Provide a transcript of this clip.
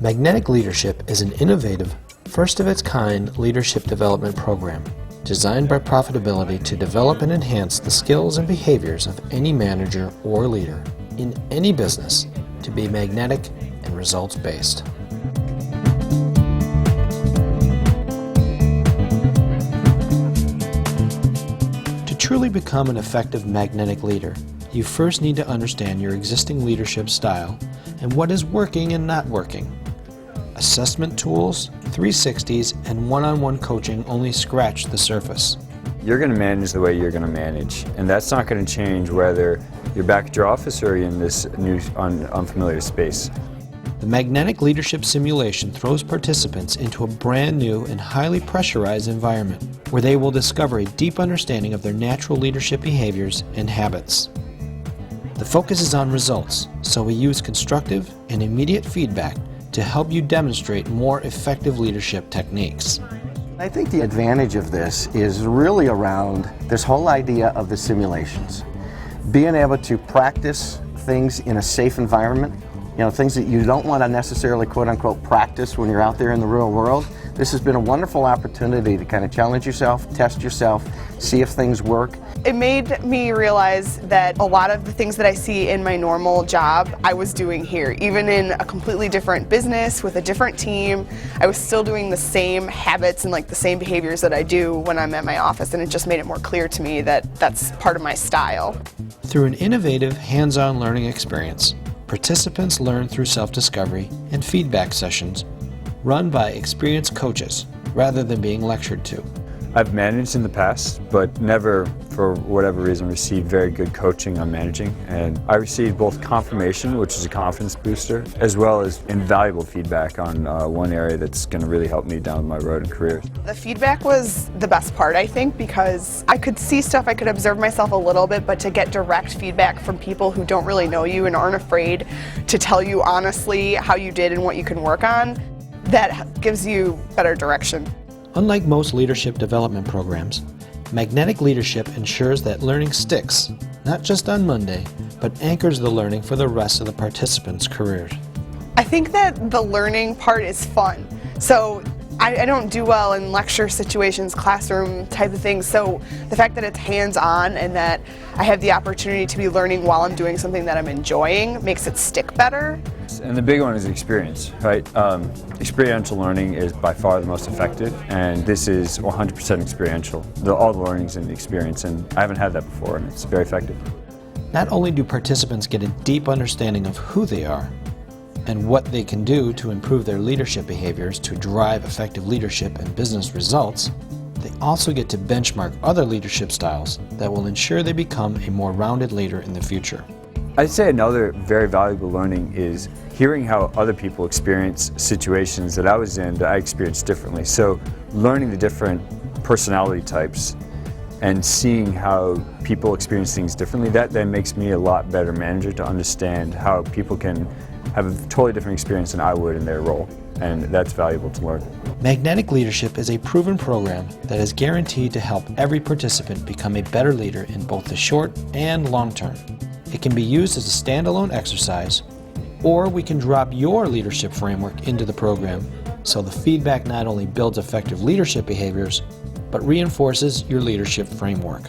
Magnetic Leadership is an innovative, first-of-its-kind leadership development program designed by ProfitAbility to develop and enhance the skills and behaviors of any manager or leader in any business to be magnetic and results-based. To truly become an effective magnetic leader, you first need to understand your existing leadership style and what is working and not working. Assessment tools, 360s, and one-on-one coaching only scratch the surface. You're going to manage the way you're going to manage, and that's not going to change whether you're back at your office or you're in this new unfamiliar space. The Magnetic Leadership Simulation throws participants into a brand new and highly pressurized environment where they will discover a deep understanding of their natural leadership behaviors and habits. The focus is on results, so we use constructive and immediate feedback to help you demonstrate more effective leadership techniques. I think the advantage of this is really around this whole idea of the simulations. Being able to practice things in a safe environment, things that you don't want to necessarily quote-unquote practice when you're out there in the real world. This has been a wonderful opportunity to kind of challenge yourself, test yourself, see if things work. It made me realize that a lot of the things that I see in my normal job, I was doing here. Even in a completely different business with a different team, I was still doing the same habits and the same behaviors that I do when I'm at my office, and it just made it more clear to me that that's part of my style. Through an innovative hands-on learning experience, participants learn through self-discovery and feedback sessions run by experienced coaches rather than being lectured to. I've managed in the past, but never, for whatever reason, received very good coaching on managing. And I received both confirmation, which is a confidence booster, as well as invaluable feedback on one area that's going to really help me down my road in career. The feedback was the best part, I think, because I could see stuff, I could observe myself a little bit, but to get direct feedback from people who don't really know you and aren't afraid to tell you honestly how you did and what you can work on, that gives you better direction. Unlike most leadership development programs, Magnetic Leadership ensures that learning sticks, not just on Monday, but anchors the learning for the rest of the participants' careers. I think that the learning part is fun. So I don't do well in lecture situations, classroom type of things, so the fact that it's hands-on and that I have the opportunity to be learning while I'm doing something that I'm enjoying makes it stick better. And the big one is experience, right? Experiential learning is by far the most effective, and this is 100% experiential. All the learning's in the experience, and I haven't had that before, and it's very effective. Not only do participants get a deep understanding of who they are and what they can do to improve their leadership behaviors to drive effective leadership and business results, they also get to benchmark other leadership styles that will ensure they become a more rounded leader in the future. I'd say another very valuable learning is hearing how other people experience situations that I was in that I experienced differently. So learning the different personality types and seeing how people experience things differently, that then makes me a lot better manager to understand how people can have a totally different experience than I would in their role, and that's valuable to learn. Magnetic Leadership is a proven program that is guaranteed to help every participant become a better leader in both the short and long term. It can be used as a standalone exercise, or we can drop your leadership framework into the program so the feedback not only builds effective leadership behaviors, but reinforces your leadership framework.